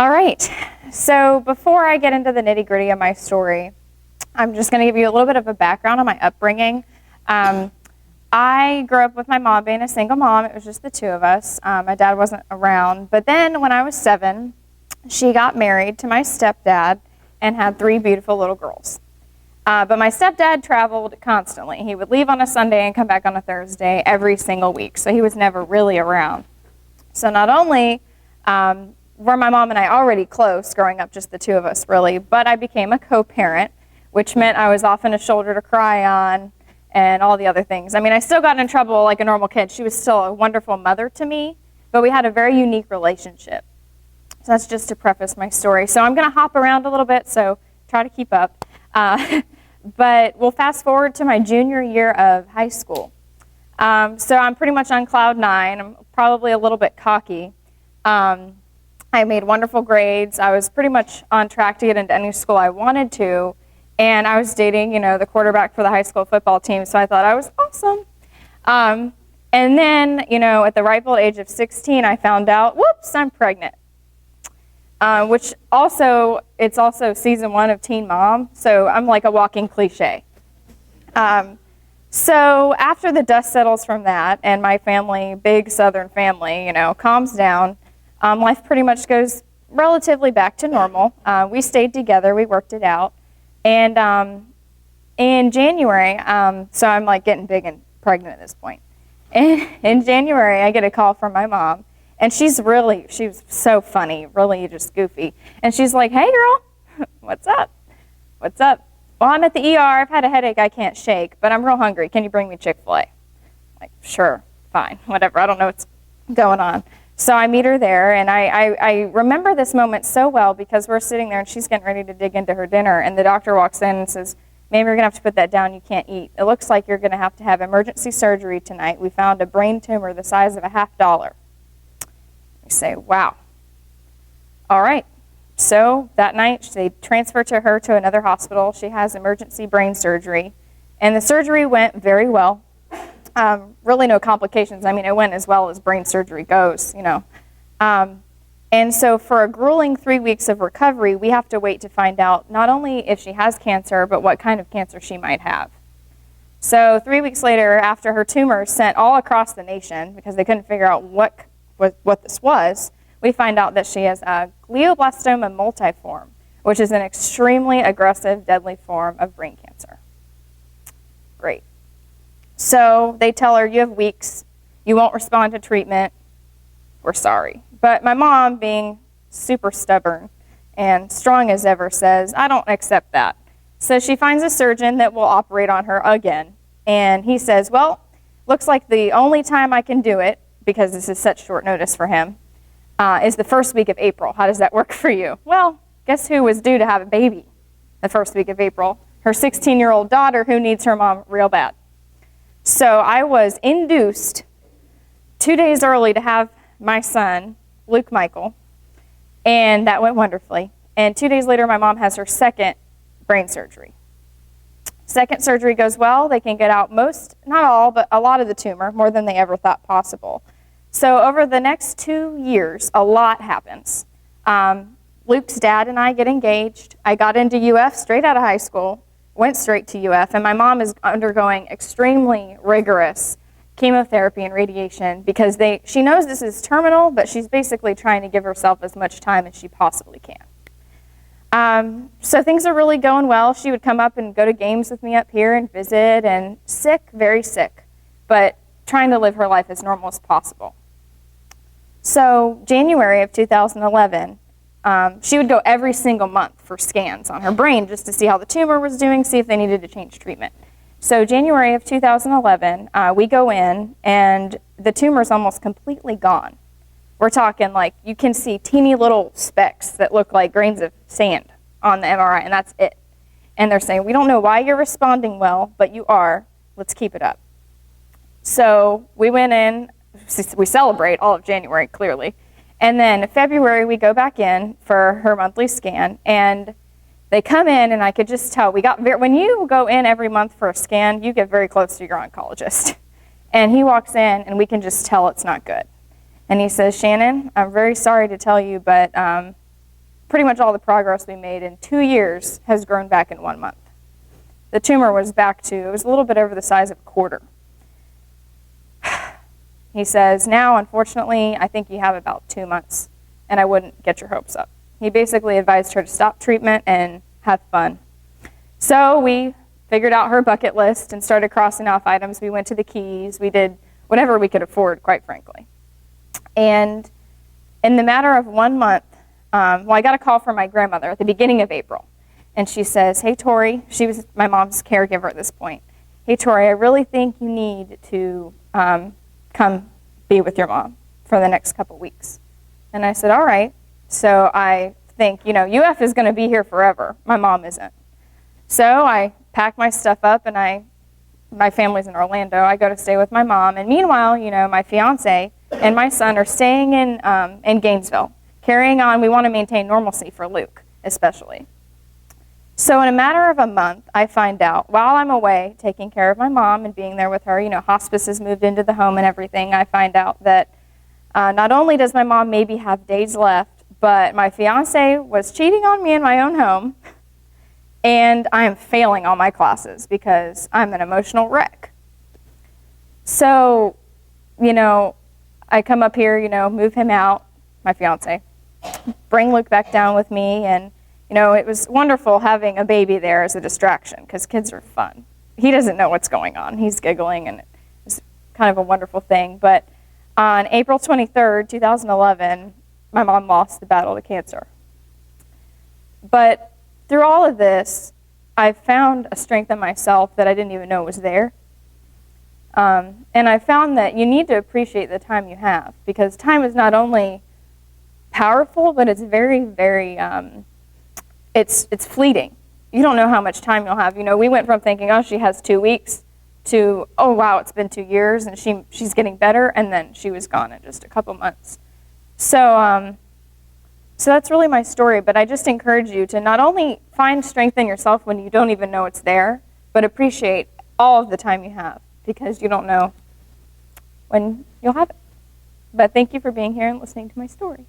All right, so before I get into the nitty-gritty of my story, I'm just going to give you a little bit of a background on my upbringing. I grew up with my mom being a single mom. It was just the two of us. My dad wasn't around. But then when I was 7, she got married to my stepdad and had 3 beautiful little girls. But my stepdad traveled constantly. He would leave on a Sunday and come back on a Thursday every single week. So he was never really around. So not only were my mom and I already close, growing up just the two of us really, but I became a co-parent, which meant I was often a shoulder to cry on and all the other things. I mean, I still got in trouble like a normal kid. She was still a wonderful mother to me, but we had a very unique relationship. So that's just to preface my story. So I'm going to hop around a little bit, so try to keep up. But we'll fast forward to my junior year of high school. So I'm pretty much on cloud 9. I'm probably a little bit cocky. I made wonderful grades. I was pretty much on track to get into any school I wanted to. And I was dating, the quarterback for the high school football team, so I thought I was awesome. And then, at the ripe old age of 16, I found out, whoops, I'm pregnant. Which also, it's also season 1 of Teen Mom, so I'm like a walking cliche. So after the dust settles from that, and my family, big Southern family, calms down, life pretty much goes relatively back to normal. We stayed together, we worked it out. And in January, so I'm like getting big and pregnant at this point. In January, I get a call from my mom. And she was so funny, really just goofy. And she's like, "Hey girl, what's up? What's up? Well, I'm at the ER, I've had a headache I can't shake, but I'm real hungry. Can you bring me Chick-fil-A?" I'm like, sure, fine, whatever, I don't know what's going on. So I meet her there, and I remember this moment so well because we're sitting there and she's getting ready to dig into her dinner, and the doctor walks in and says, "Ma'am, you're gonna have to put that down, you can't eat. It looks like you're gonna have to have emergency surgery tonight. We found a brain tumor the size of a $50. I say, wow. All right. So that night, they transfer her to another hospital. She has emergency brain surgery. And the surgery went very well. Really no complications. I mean, it went as well as brain surgery goes, And so for a grueling 3 weeks of recovery, we have to wait to find out not only if she has cancer, but what kind of cancer she might have. So 3 weeks later, after her tumor sent all across the nation, because they couldn't figure out what this was, we find out that she has a glioblastoma multiforme, which is an extremely aggressive, deadly form of brain cancer. Great. So they tell her, you have weeks, you won't respond to treatment, we're sorry. But my mom, being super stubborn and strong as ever, says, I don't accept that. So she finds a surgeon that will operate on her again. And he says, well, looks like the only time I can do it, because this is such short notice for him, is the first week of April. How does that work for you? Well, guess who was due to have a baby the first week of April? Her 16-year-old daughter who needs her mom real bad. So I was induced 2 days early to have my son, Luke Michael, and that went wonderfully. And 2 days later, my mom has her second brain surgery. Second surgery goes well. They can get out most, not all, but a lot of the tumor, more than they ever thought possible. So over the next 2 years, a lot happens. Luke's dad and I get engaged. I got into UF straight out of high school, went straight to UF, and my mom is undergoing extremely rigorous chemotherapy and radiation because she knows this is terminal, but she's basically trying to give herself as much time as she possibly can. So things are really going well. She would come up and go to games with me up here and visit, and sick, very sick, but trying to live her life as normal as possible. So January of 2011, she would go every single month for scans on her brain just to see how the tumor was doing, see if they needed to change treatment. So January of 2011, we go in, and the tumor's almost completely gone. We're talking like you can see teeny little specks that look like grains of sand on the MRI, and that's it. And they're saying, we don't know why you're responding well, but you are. Let's keep it up. So we went in. We celebrate all of January, clearly. And then February, we go back in for her monthly scan, and they come in, and I could just tell. When you go in every month for a scan, you get very close to your oncologist. And he walks in, and we can just tell it's not good. And he says, Shannon, I'm very sorry to tell you, but pretty much all the progress we made in 2 years has grown back in 1 month. The tumor was back to, it was a little bit over the size of a quarter. He says, now, unfortunately, I think you have about 2 months, and I wouldn't get your hopes up. He basically advised her to stop treatment and have fun. So we figured out her bucket list and started crossing off items. We went to the Keys. We did whatever we could afford, quite frankly. And in the matter of 1 month, I got a call from my grandmother at the beginning of April. And she says, hey, Tory, she was my mom's caregiver at this point. Hey, Tory, I really think you need to come be with your mom for the next couple weeks. And I said, all right. So I think, UF is going to be here forever. My mom isn't. So I packed my stuff up, and my family's in Orlando. I go to stay with my mom. And meanwhile, my fiance and my son are staying in Gainesville, carrying on. We want to maintain normalcy for Luke, especially. So in a matter of a month, I find out, while I'm away taking care of my mom and being there with her, hospice has moved into the home and everything, I find out that not only does my mom maybe have days left, but my fiance was cheating on me in my own home, and I am failing all my classes because I'm an emotional wreck. So, I come up here, move him out, my fiance, bring Luke back down with me, and it was wonderful having a baby there as a distraction because kids are fun. He doesn't know what's going on. He's giggling, and it's kind of a wonderful thing. But on April 23rd, 2011, my mom lost the battle to cancer. But through all of this, I found a strength in myself that I didn't even know was there. And I found that you need to appreciate the time you have, because time is not only powerful, but it's very, very... It's fleeting. You don't know how much time you'll have. We went from thinking, oh, she has 2 weeks, to, oh, wow, it's been 2 years, and she's getting better, and then she was gone in just a couple months. So that's really my story, but I just encourage you to not only find strength in yourself when you don't even know it's there, but appreciate all of the time you have, because you don't know when you'll have it. But thank you for being here and listening to my story.